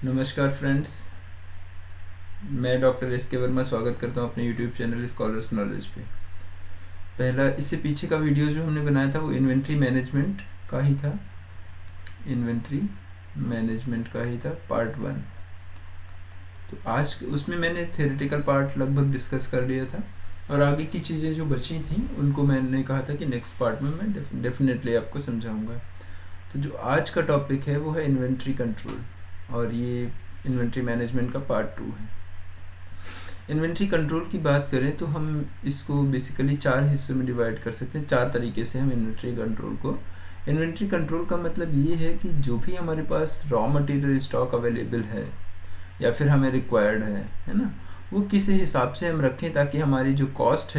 नमस्कार फ्रेंड्स, मैं doctor S के वर्मा स्वागत करता हूं अपने यूट्यूब चैनल स्कॉलर्स नॉलेज पे। पहला इससे पीछे का वीडियो जो हमने बनाया था वो इन्वेंट्री मैनेजमेंट का ही था, पार्ट 1। तो आज उसमें मैंने थ्योरेटिकल पार्ट लगभग डिस्कस कर लिया था और आगे की चीज़ें जो बची थी उनको मैंने कहा था कि नेक्स्ट पार्ट में मैं डेफिनेटली आपको समझाऊंगा। तो जो आज का टॉपिक है वो है इन्वेंट्री कंट्रोल और ये इन्वेंट्री मैनेजमेंट का पार्ट 2 है। इन्वेंट्री कंट्रोल की बात करें तो हम इसको बेसिकली 4 हिस्सों में डिवाइड कर सकते हैं। 4 तरीके से हम इन्वेंट्री कंट्रोल का मतलब ये है कि जो भी हमारे पास रॉ मटेरियल स्टॉक अवेलेबल है या फिर हमें रिक्वायर्ड है ना, वो किस हिसाब से हम रखें ताकि हमारी जो कॉस्ट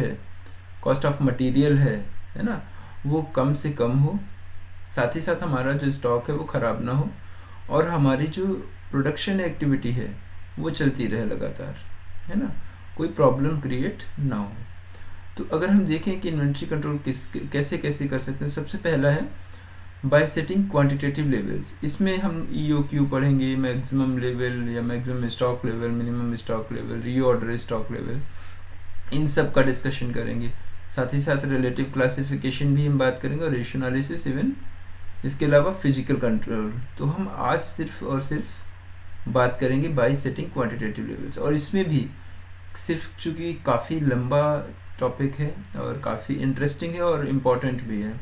ऑफ मटेरियल है ना, वो कम से कम हो, साथ ही साथ हमारा जो स्टॉक है वो ख़राब ना हो और हमारी जो प्रोडक्शन एक्टिविटी है वो चलती रहे लगातार, है ना, कोई प्रॉब्लम क्रिएट ना हो। तो अगर हम देखें कि इन्वेंट्री कंट्रोल कैसे कैसे कर सकते हैं, सबसे पहला है बाय सेटिंग क्वांटिटेटिव लेवल्स। इसमें हम EOQ पढ़ेंगे, मैक्सिमम लेवल या maximum stock level, minimum stock level, reorder stock level, इन सब का डिस्कशन करेंगे। साथ ही साथ रिलेटिव क्लासिफिकेशन भी हम बात करेंगे और रेशियो एनालिसिस, इवन इसके अलावा फिजिकल कंट्रोल। तो हम आज सिर्फ और सिर्फ बात करेंगे बाय सेटिंग क्वांटिटेटिव लेवल्स, और इसमें भी सिर्फ चूँकि काफ़ी लंबा टॉपिक है और काफ़ी इंटरेस्टिंग है और इम्पॉर्टेंट भी है,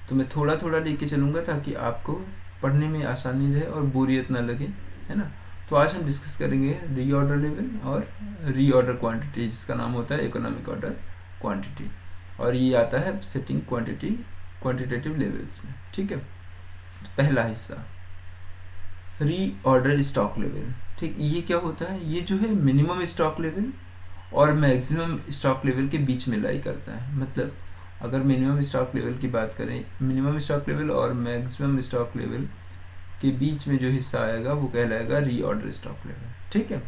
तो मैं थोड़ा थोड़ा लेके चलूँगा ताकि आपको पढ़ने में आसानी रहे और बोरियत ना लगे, है ना। तो आज हम डिस्कस करेंगे रीऑर्डर लेवल और रीऑर्डर क्वांटिटी, जिसका नाम होता है इकोनॉमिक ऑर्डर क्वांटिटी, और ये आता है सेटिंग क्वांटिटेटिव लेवल्स में। ठीक है, तो पहला हिस्सा रीऑर्डर स्टॉक लेवल। ठीक, ये क्या होता है? ये जो है मिनिमम स्टॉक लेवल और मैक्सिमम स्टॉक लेवल के बीच में लाई करता है। मतलब अगर मिनिमम स्टॉक लेवल की बात करें, मिनिमम स्टॉक लेवल और मैक्सिमम स्टॉक लेवल के बीच में जो हिस्सा आएगा वो कहलाएगा रीऑर्डर स्टॉक लेवल। ठीक है,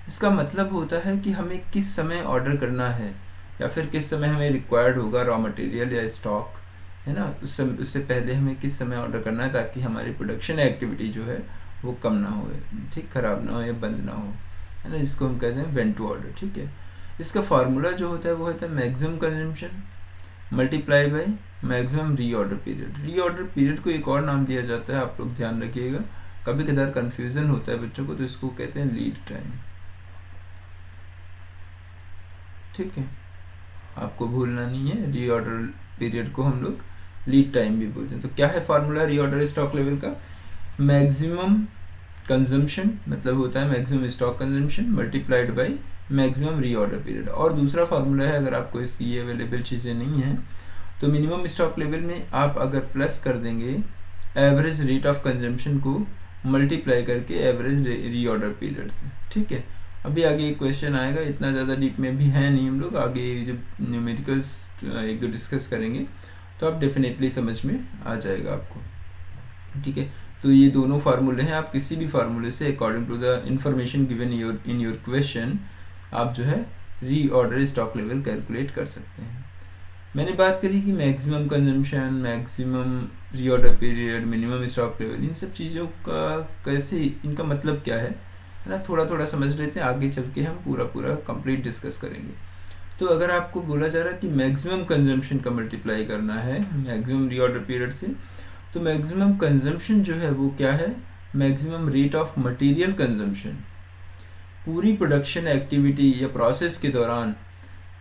इसका मतलब होता है कि हमें किस समय ऑर्डर करना है या फिर किस समय हमें रिक्वायर्ड होगा रॉ मटेरियल या स्टॉक, है ना, उससे पहले हमें किस समय ऑर्डर करना है ताकि हमारी प्रोडक्शन एक्टिविटी जो है वो कम ना हो, ठीक, खराब ना हो या बंद ना हो, है ना, जिसको हम कहते हैं व्हेन टू ऑर्डर। ठीक है, इसका फार्मूला जो होता है वो होता है maximum consumption multiply by maximum reorder period. Reorder period को एक और नाम दिया जाता है, आप लोग ध्यान रखिएगा, कभी कदार कन्फ्यूजन होता है बच्चों को, तो इसको कहते हैं लीड टाइम। ठीक है, आपको भूलना नहीं है, रीऑर्डर पीरियड को हम लोग लीड टाइम भी बोलते हैं। तो क्या है फार्मूला रीऑर्डर स्टॉक लेवल का? मैक्सिमम कंजम्पशन मतलब होता है maximum stock consumption multiplied by maximum reorder period. और दूसरा फार्मूला है, अगर आपको इसकी ये अवेलेबल चीज़ें नहीं हैं तो मिनिमम स्टॉक लेवल में आप अगर प्लस कर देंगे एवरेज रेट ऑफ कंजम्पशन को मल्टीप्लाई करके एवरेज रीऑर्डर पीरियड से। ठीक है, अभी आगे एक क्वेश्चन आएगा, इतना ज़्यादा डीप में भी है नहीं हम लोग, आगे जब न्यूमेरिकल्स एक दो डिस्कस करेंगे तो आप डेफिनेटली समझ में आ जाएगा आपको। ठीक है, तो ये दोनों फार्मूले हैं, आप किसी भी फार्मूले से according to the information given in your question आप जो है रीऑर्डर स्टॉक लेवल कैलकुलेट कर सकते हैं। मैंने बात करी कि maximum consumption, maximum reorder period, minimum stock level, इन सब चीज़ों का कैसे, इनका मतलब क्या है ना, थोड़ा थोड़ा समझ लेते हैं, आगे चल के हम पूरा कंप्लीट डिस्कस करेंगे। तो अगर आपको बोला जा रहा है कि मैक्सिमम कंजम्पशन का मल्टीप्लाई करना है मैक्सिमम रीऑर्डर पीरियड से, तो मैक्सिमम कंजम्पशन जो है वो क्या है? Maximum rate of material consumption. पूरी प्रोडक्शन एक्टिविटी या प्रोसेस के दौरान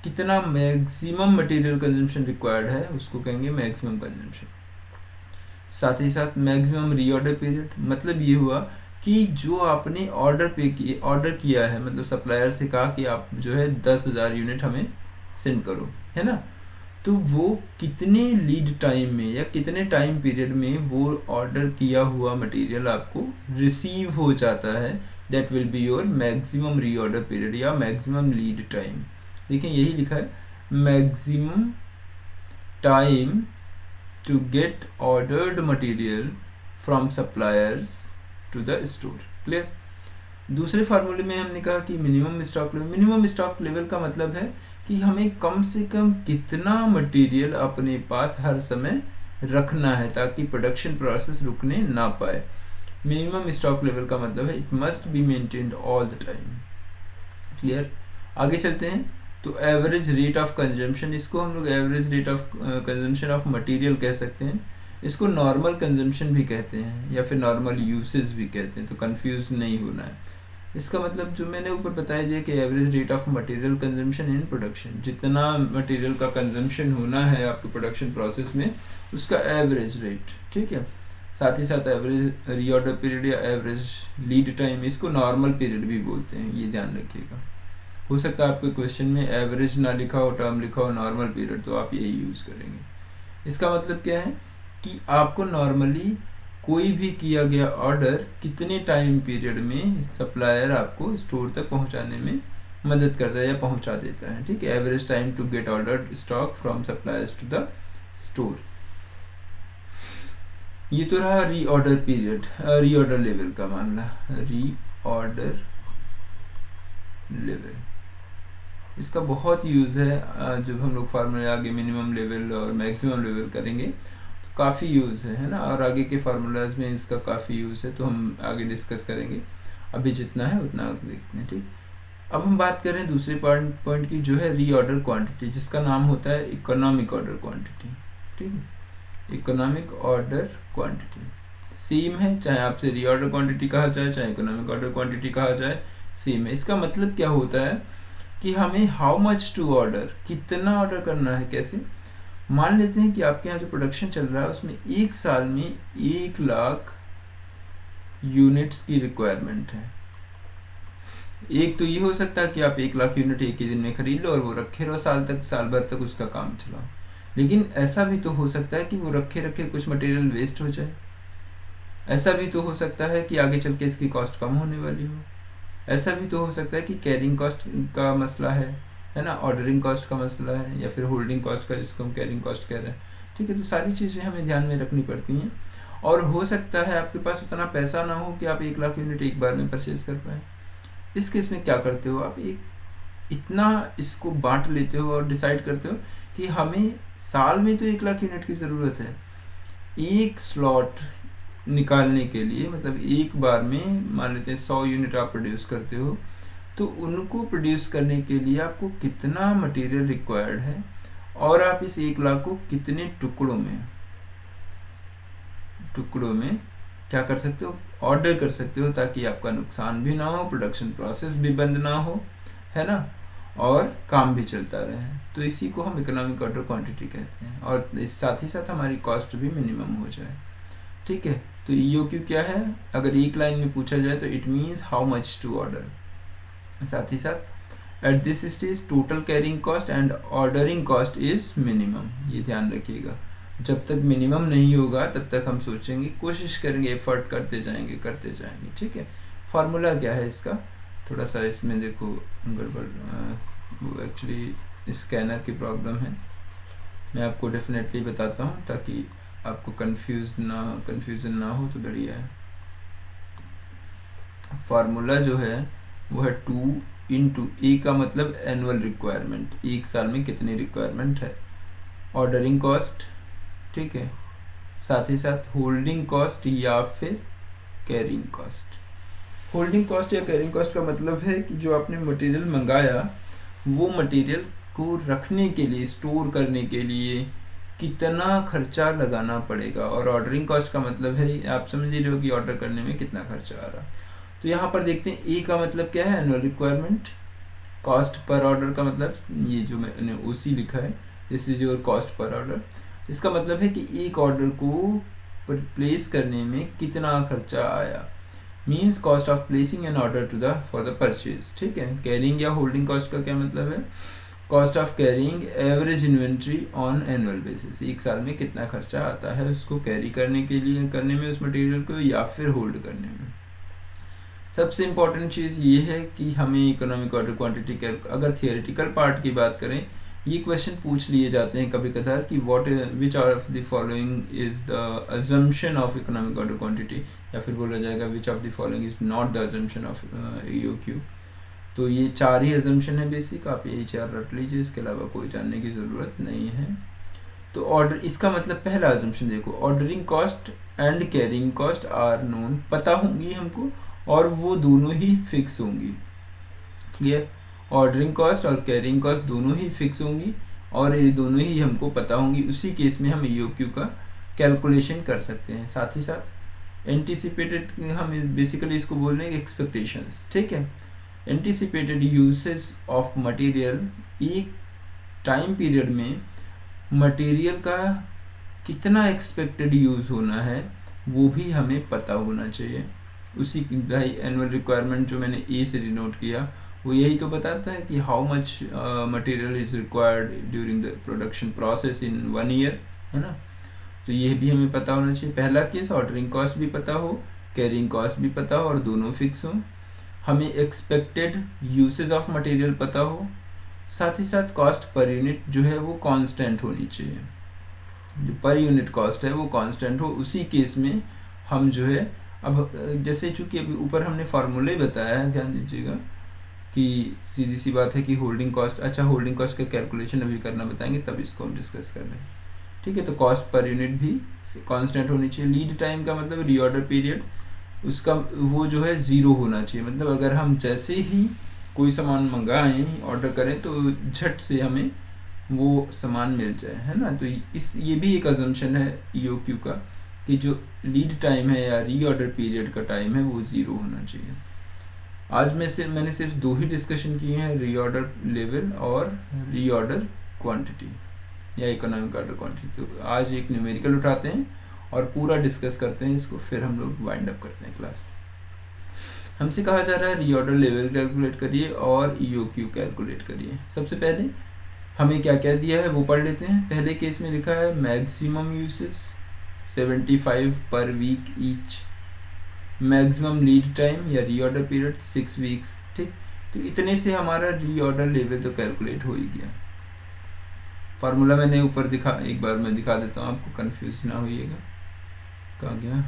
कितना मैक्सिमम मटेरियल कंजम्पशन रिक्वायर्ड है उसको कहेंगे मैक्सिमम कंजम्पशन। साथ ही साथ मैक्सिमम रीऑर्डर पीरियड, मतलब ये हुआ कि जो आपने ऑर्डर किया है, मतलब सप्लायर से कहा कि आप जो है 10,000 यूनिट हमें सेंड करो, है ना, तो वो कितने लीड टाइम में या कितने टाइम पीरियड में वो ऑर्डर किया हुआ मटेरियल आपको रिसीव हो जाता है, that will be your maximum reorder period या मैक्सिमम लीड टाइम। देखिए यही लिखा है, maximum time to get ordered material from suppliers to the store. Clear? दूसरे फार्मूले में हमने कहा कि मिनिमम स्टॉक लेवल का मतलब है कि हमें कम से कम कितना मटेरियल अपने पास हर समय रखना है ताकि प्रोडक्शन प्रोसेस रुकने ना पाए। मिनिमम स्टॉक लेवल का मतलब है it must be maintained all the time. Clear? आगे चलते हैं। तो एवरेज रेट ऑफ कंजम्पशन, इसको हम लोग average rate of consumption of material कह सकते हैं, इसको नॉर्मल कंजम्पशन भी कहते हैं या फिर नॉर्मल यूसेज भी कहते हैं, तो कंफ्यूज नहीं होना है। इसका मतलब जो मैंने ऊपर बताया दिया कि average rate of material consumption in production, जितना मटेरियल का कंजम्पशन होना है आपके प्रोडक्शन प्रोसेस में उसका एवरेज रेट, ठीक है। साथ ही साथ एवरेज रीऑर्डर पीरियड या एवरेज लीड टाइम, इसको नॉर्मल पीरियड भी बोलते हैं, ये ध्यान रखिएगा। हो सकता है आपके क्वेश्चन में एवरेज ना लिखा हो, टर्म लिखा हो नॉर्मल पीरियड, तो आप यही यूज करेंगे। इसका मतलब क्या है कि आपको नॉर्मली कोई भी किया गया ऑर्डर कितने टाइम पीरियड में सप्लायर आपको स्टोर तक पहुंचाने में मदद करता है या पहुंचा देता है, ठीक है। Average time to get order stock from suppliers to the store. ये तो रहा रीऑर्डर पीरियड, रीऑर्डर लेवल का मामला। रीऑर्डर लेवल, इसका बहुत यूज है जब हम लोग फार्मूले आगे मिनिमम लेवल और मैक्सिमम लेवल करेंगे तो काफ़ी यूज है ना, और आगे के फार्मूलाज में इसका काफ़ी यूज है, तो हम आगे डिस्कस करेंगे। अभी जितना है उतना देखते हैं, ठीक। अब हम बात करें दूसरे पॉइंट की, जो है रीऑर्डर क्वांटिटी, जिसका नाम होता है इकोनॉमिक ऑर्डर क्वांटिटी, ठीक है। इकोनॉमिक ऑर्डर क्वांटिटी सेम है, चाहे आपसे रीऑर्डर क्वांटिटी कहा जाए चाहे इकोनॉमिक ऑर्डर क्वांटिटी कहा जाए, सेम है। इसका मतलब क्या होता है कि हमें हाउ मच टू ऑर्डर, कितना ऑर्डर करना है, कैसे। मान लेते हैं कि आपके यहाँ जो प्रोडक्शन चल रहा है उसमें एक साल में 1 लाख यूनिट्स की रिक्वायरमेंट है। एक तो ये हो सकता है कि आप 1 लाख यूनिट एक ही दिन में खरीद लो और वो रखे रहो साल भर तक उसका काम चलाओ, लेकिन ऐसा भी तो हो सकता है कि वो रखे रखे कुछ मटेरियल वेस्ट हो जाए। ऐसा भी तो हो सकता है कि आगे चल के इसकी कॉस्ट कम होने वाली हो। ऐसा भी तो हो सकता है कि कैरिंग कॉस्ट का मसला है ना, ऑर्डरिंग कॉस्ट का मसला है, या फिर होल्डिंग कॉस्ट का, जिसको हम कैरिंग कॉस्ट कह रहे हैं, ठीक है। तो सारी चीज़ें हमें ध्यान में रखनी पड़ती हैं, और हो सकता है आपके पास उतना पैसा ना हो कि आप 1 लाख यूनिट एक बार में परचेज कर पाए। इस केस में क्या करते हो आप, इतना इसको बांट लेते हो और डिसाइड करते हो कि हमें साल में तो 1 लाख यूनिट की ज़रूरत है, एक स्लॉट निकालने के लिए, मतलब एक बार में मान लेते हैं 100 यूनिट आप प्रोड्यूस करते हो, तो उनको प्रोड्यूस करने के लिए आपको कितना मटेरियल रिक्वायर्ड है, और आप इस 1 लाख को कितने टुकड़ों में क्या कर सकते हो, ऑर्डर कर सकते हो, ताकि आपका नुकसान भी ना हो, प्रोडक्शन प्रोसेस भी बंद ना हो, है ना, और काम भी चलता रहे। तो इसी को हम इकोनॉमिक ऑर्डर क्वांटिटी कहते हैं, और इस साथ ही साथ हमारी कॉस्ट भी मिनिमम हो जाए, ठीक है। तो EOQ क्या है, अगर एक लाइन में पूछा जाए तो it means how much to order. साथ ही साथ at this stage total carrying cost and ordering cost is minimum, ये ध्यान रखिएगा। जब तक मिनिमम नहीं होगा तब तक हम सोचेंगे, कोशिश करेंगे, एफर्ट करते जाएंगे, ठीक है। फार्मूला क्या है इसका, थोड़ा सा इसमें देखो गड़बड़, वो एक्चुअली स्कैनर की प्रॉब्लम है, मैं आपको डेफिनेटली बताता हूँ ताकि आपको कंफ्यूजन ना हो, तो बढ़िया है। फार्मूला जो है वो है 2 इंटू ए का मतलब एनुअल रिक्वायरमेंट, एक साल में कितनी रिक्वायरमेंट है, ऑर्डरिंग कॉस्ट, ठीक है, साथ ही साथ होल्डिंग कॉस्ट या फिर कैरिंग कॉस्ट। होल्डिंग कॉस्ट या कैरिंग कॉस्ट का मतलब है कि जो आपने मटेरियल मंगाया वो मटेरियल को रखने के लिए, स्टोर करने के लिए कितना खर्चा लगाना पड़ेगा, और ऑर्डरिंग कॉस्ट का मतलब है आप समझ ही रहे हो कि ऑर्डर करने में कितना खर्चा आ रहा। तो यहाँ पर देखते हैं ए का मतलब क्या है, annual requirement, cost per order का मतलब ये जो मैंने OC लिखा है, this is your cost per order. इसका मतलब है कि एक ऑर्डर को प्लेस करने में कितना खर्चा आया, means cost of placing an order to the for the purchase, ठीक है। कैरिंग या होल्डिंग कॉस्ट का क्या मतलब है, cost of carrying average inventory on annual basis, एक साल में कितना खर्चा आता है उसको कैरी करने में उस मटेरियल को, या फिर होल्ड करने में। सबसे इम्पोर्टेंट चीज़ ये है कि हमें इकोनॉमिक ऑर्डर क्वांटिटी के, अगर थियोरेटिकल पार्ट की बात करें, ये क्वेश्चन पूछ लिए जाते हैं कभी कभार कि which of the following is the assumption of economic order quantity, या फिर बोला जाएगा which of the following is not the assumption of EOQ। तो ये 4 ही अजम्पशन है बेसिक, आप यही 4 रट लीजिए, इसके अलावा कोई जानने की ज़रूरत नहीं है। तो ऑर्डर, इसका मतलब पहला अजम्पशन देखो, ordering cost and carrying cost are known, पता होंगी हमको और वो दोनों ही फिक्स होंगी। क्लियर, ऑर्डरिंग कॉस्ट और कैरिंग कॉस्ट दोनों ही फिक्स होंगी और ये दोनों ही हमको पता होंगी। उसी केस में हम ईओक्यू का कैलकुलेशन कर सकते हैं। साथ ही साथ एंटिसिपेटेड, हम बेसिकली इसको बोल रहे हैं एक्सपेक्टेशंस। ठीक है, एंटिसिपेटेड यूसेज ऑफ मटेरियल, एक टाइम पीरियड में मटेरियल का कितना एक्सपेक्टेड यूज होना है वो भी हमें पता होना चाहिए। उसी भाई एनुअल रिक्वायरमेंट जो मैंने ए से डिनोट किया वो यही तो बताता है कि how much material is required during the production process in 1 year, है ना। तो ये भी हमें पता होना चाहिए। पहला केस, ऑर्डरिंग कॉस्ट भी पता हो, कैरिंग कॉस्ट भी पता हो और दोनों फिक्स हो। हमें एक्सपेक्टेड यूसेज ऑफ मटेरियल पता हो, साथ ही साथ कॉस्ट पर यूनिट जो है वो कांस्टेंट होनी चाहिए, जो पर यूनिट कॉस्ट है वो कांस्टेंट हो। उसी केस में हम जो है, अब जैसे चूंकि अभी ऊपर हमने फार्मूले बताया है, ध्यान दीजिएगा कि सीधी सी बात है कि होल्डिंग कॉस्ट, अच्छा होल्डिंग कॉस्ट का कैलकुलेशन अभी करना बताएंगे तब इसको हम डिस्कस कर रहे हैं। ठीक है, तो कॉस्ट पर यूनिट भी कांस्टेंट होनी चाहिए। लीड टाइम का मतलब रीऑर्डर पीरियड, उसका वो जो है 0 होना चाहिए। मतलब अगर हम जैसे ही कोई सामान मंगाएं, ऑर्डर करें तो झट से हमें वो सामान मिल जाए, है ना। तो ये भी एक अजम्पशन है ईओक्यू का कि जो लीड टाइम है या रीऑर्डर पीरियड का टाइम है वो 0 होना चाहिए। आज मैंने सिर्फ 2 ही डिस्कशन किए हैं, रीऑर्डर लेवल और रीऑर्डर क्वांटिटी या इकोनॉमिक ऑर्डर क्वांटिटी। तो आज एक न्यूमेरिकल उठाते हैं और पूरा डिस्कस करते हैं इसको, फिर हम लोग वाइंड अप करते हैं क्लास। हमसे कहा जा रहा है रीऑर्डर लेवल कैलकुलेट करिए और ईओक्यू कैलकुलेट करिए। सबसे पहले हमें क्या क्या दिया है वो पढ़ लेते हैं। पहले केस में लिखा है maximum usage 75 per week each, maximum lead time या रीऑर्डर पीरियड 6 वीक्स। ठीक, तो इतने से हमारा रीऑर्डर लेवल तो कैलकुलेट हो ही गया। फार्मूला मैंने ऊपर एक बार मैं दिखा देता हूँ आपको, कंफ्यूज ना होइएगा। कहाँ गया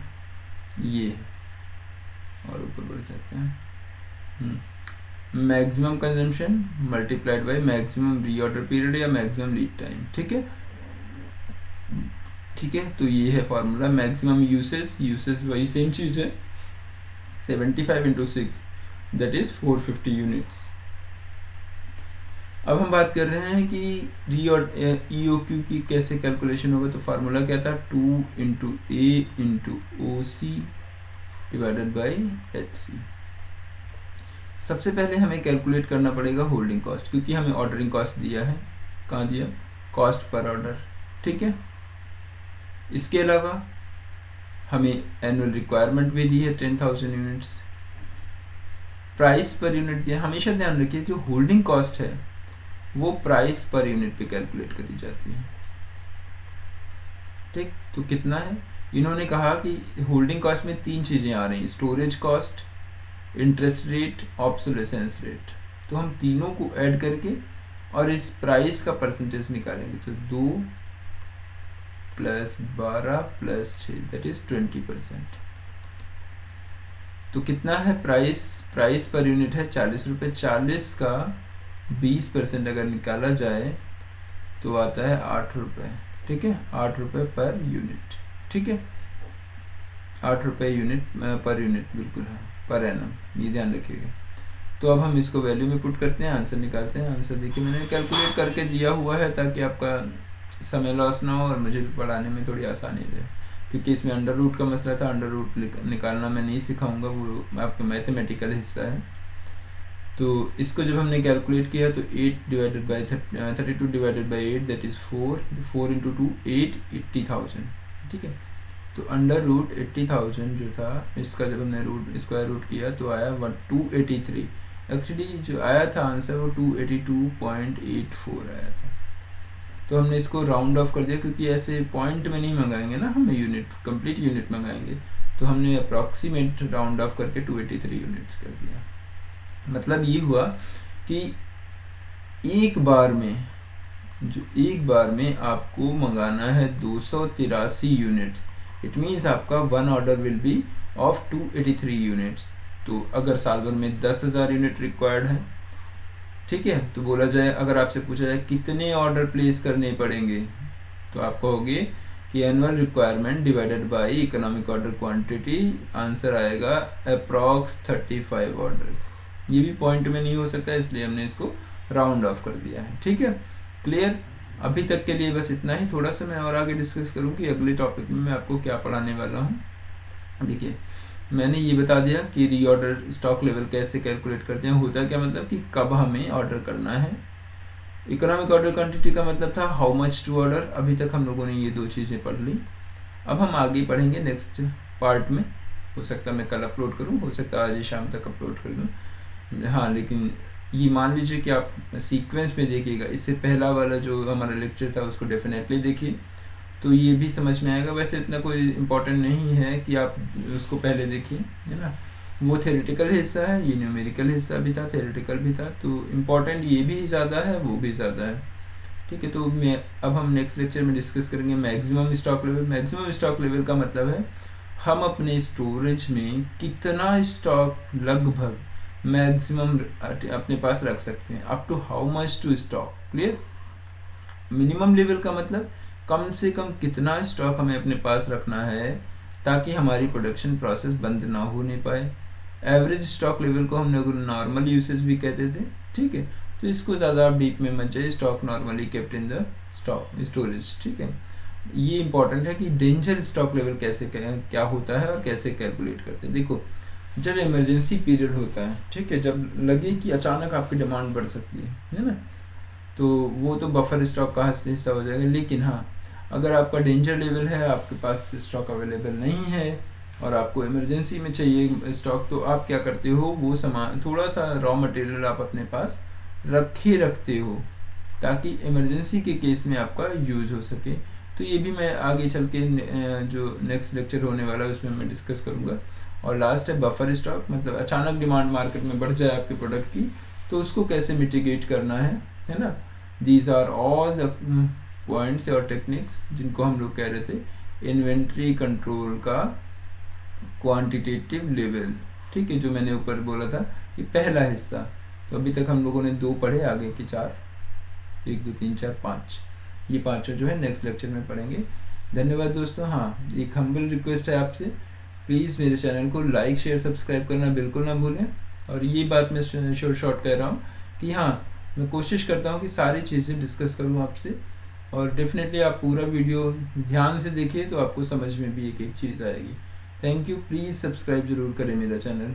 ये, और ऊपर बढ़ जाते हैं। Maximum consumption multiplied by maximum reorder period या मैक्सिमम लीड टाइम। ठीक है, ठीक है, तो ये है फार्मूला। मैक्सिमम यूसेज वही सेम चीज है, 75 इंटू 6 दैट इज 450 यूनिट्स। अब हम बात कर रहे हैं कि ईओक्यू की कैसे कैलकुलेशन होगा। तो फार्मूला क्या था, 2 into A into O C divided by H C. सबसे पहले हमें कैलकुलेट करना पड़ेगा होल्डिंग कॉस्ट, क्योंकि हमें ऑर्डरिंग कॉस्ट दिया है। कहाँ दिया, कॉस्ट पर ऑर्डर। ठीक है, इसके अलावा हमें एनुअल रिक्वायरमेंट भी दी है 10,000 यूनिट्स। प्राइस पर यूनिट दिया। हमेशा ध्यान रखिए जो होल्डिंग कॉस्ट है वो प्राइस पर यूनिट पे कैलकुलेट करी जाती है। ठीक, तो कितना है, इन्होंने कहा कि होल्डिंग कॉस्ट में 3 चीजें आ रही हैं, storage cost, interest rate, obsolescence rate. तो हम तीनों को ऐड करके और इस प्राइस का परसेंटेज निकालेंगे। तो 2 + 12 + 6 दैट इज 20%। तो कितना है प्राइस पर यूनिट है 40 रुपये। 40 का 20% अगर निकाला जाए तो आता है 8 रुपये। ठीक है, 8 रुपये पर यूनिट। ठीक है, 8 रुपये यूनिट पर यूनिट, बिल्कुल है, पर एनम, ये ध्यान रखिएगा। तो अब हम इसको वैल्यू में पुट करते हैं, आंसर निकालते हैं। आंसर देखिए मैंने कैलकुलेट करके दिया हुआ है ताकि आपका समय लॉस ना हो और मुझे भी पढ़ाने में थोड़ी आसानी रहे, क्योंकि इसमें अंडर रूट का मसला था। अंडर रूट निकालना मैं नहीं सिखाऊंगा, वो आपका मैथमेटिकल हिस्सा है। तो इसको जब हमने कैलकुलेट किया तो 8 divided by 32 divided by 8 that is 4 into 2 8, 80,000। ठीक है, तो अंडर रूट 80,000 जो था, इसका जब हमने स्क्वायर रूट किया तो आया 283। एक्चुअली जो आया था आंसर वो 282.84 आया था। तो हमने इसको राउंड ऑफ कर दिया, क्योंकि ऐसे पॉइंट में नहीं मंगाएंगे ना, हमें यूनिट, कंप्लीट यूनिट मंगाएंगे। तो हमने अप्रॉक्सीमेट राउंड ऑफ करके 283 यूनिट्स कर दिया। मतलब ये हुआ कि एक बार में आपको मंगाना है 283 यूनिट्स। इट मीन्स आपका one order will be of 283 units. तो अगर साल भर में 10,000 यूनिट रिक्वायर्ड है, ठीक है, तो बोला जाए, अगर आपसे पूछा जाए कितने ऑर्डर प्लेस करने पड़ेंगे, तो तो आपको होगी कि annual requirement divided by economic order quantity, answer आएगा अप्रॉक्स 35 ऑर्डर। ये भी पॉइंट में नहीं हो सकता, इसलिए हमने इसको राउंड ऑफ कर दिया है। ठीक है, क्लियर। अभी तक के लिए बस इतना ही। थोड़ा सा मैं और आगे डिस्कस करूँ कि अगले टॉपिक में मैं आपको क्या पढ़ाने वाला हूँ। देखिए, मैंने ये बता दिया कि रीऑर्डर स्टॉक लेवल कैसे कैलकुलेट करते हैं। होता है क्या, मतलब कि कब हमें ऑर्डर करना है। इकोनॉमिक ऑर्डर क्वांटिटी का मतलब था हाउ मच टू ऑर्डर। अभी तक हम लोगों ने ये दो चीज़ें पढ़ ली। अब हम आगे पढ़ेंगे नेक्स्ट पार्ट में। हो सकता है मैं कल अपलोड करूँ, हो सकता है आज ही शाम तक अपलोड कर दूँ। हाँ, लेकिन ये मान लीजिए कि आप सीक्वेंस में देखिएगा। इससे पहला वाला जो हमारा लेक्चर था उसको डेफिनेटली देखिए, तो ये भी समझ में आएगा। वैसे इतना कोई इम्पोर्टेंट नहीं है कि आप उसको पहले देखिए, है ना। वो थ्योरेटिकल हिस्सा है, ये न्यूमेरिकल हिस्सा भी था, थ्योरेटिकल भी था, तो इम्पोर्टेंट ये भी ज़्यादा है, वो भी ज़्यादा है। ठीक है, तो मैं अब हम नेक्स्ट लेक्चर में डिस्कस करेंगे maximum stock level. Maximum stock level का मतलब है हम अपने स्टोरेज में कितना स्टॉक लगभग मैक्सिमम अपने पास रख सकते हैं, up to how much to stock. Clear. Minimum level का मतलब कम से कम कितना स्टॉक हमें अपने पास रखना है ताकि हमारी प्रोडक्शन प्रोसेस बंद ना होने पाए। एवरेज स्टॉक लेवल को हम लोग नॉर्मल यूसेज भी कहते थे। ठीक है, तो इसको ज़्यादा आप डीप में मत जाइए। Stock normally kept in the stock storage. ठीक है, ये इंपॉर्टेंट है कि डेंजर स्टॉक लेवल कैसे क्या होता है और कैसे कैलकुलेट करते हैं। देखो, जब इमरजेंसी पीरियड होता है, ठीक है, जब लगे कि अचानक आपकी डिमांड बढ़ सकती है ना, तो वो तो बफर स्टॉक का हिस्सा हो जाएगा। लेकिन हाँ, अगर आपका डेंजर लेवल है, आपके पास स्टॉक अवेलेबल नहीं है और आपको इमरजेंसी में चाहिए स्टॉक, तो आप क्या करते हो, वो सामान थोड़ा सा रॉ मटेरियल आप अपने पास रखते हो ताकि इमरजेंसी के केस में आपका यूज हो सके। तो ये भी मैं आगे चल के जो नेक्स्ट लेक्चर होने वाला है उसमें मैं डिस्कस करूँगा। और लास्ट है बफर स्टॉक, मतलब अचानक डिमांड मार्केट में बढ़ जाए आपके प्रोडक्ट की, तो उसको कैसे मिटिगेट करना है ना। These are all the points और टेक्निक्स जिनको हम लोग कह रहे थे इन्वेंट्री कंट्रोल का क्वांटिटेटिव लेवल। ठीक है, जो मैंने ऊपर बोला था ये पहला हिस्सा। तो अभी तक हम लोगों ने 2 पढ़े, आगे के 4, 1 2 3 4 5, ये 5 जो है नेक्स्ट लेक्चर में पढ़ेंगे। धन्यवाद दोस्तों। हाँ, एक हम्बल रिक्वेस्ट है आपसे, प्लीज़ मेरे चैनल को लाइक शेयर सब्सक्राइब करना बिल्कुल ना भूलें। और ये बात मैं शॉर्ट कह रहा हूँ कि हाँ, मैं कोशिश करता हूँ कि सारी चीज़ें डिस्कस करूँ आपसे, और डेफिनेटली आप पूरा वीडियो ध्यान से देखिए तो आपको समझ में भी एक एक चीज़ आएगी। Thank you. प्लीज़ सब्सक्राइब जरूर करें मेरा चैनल।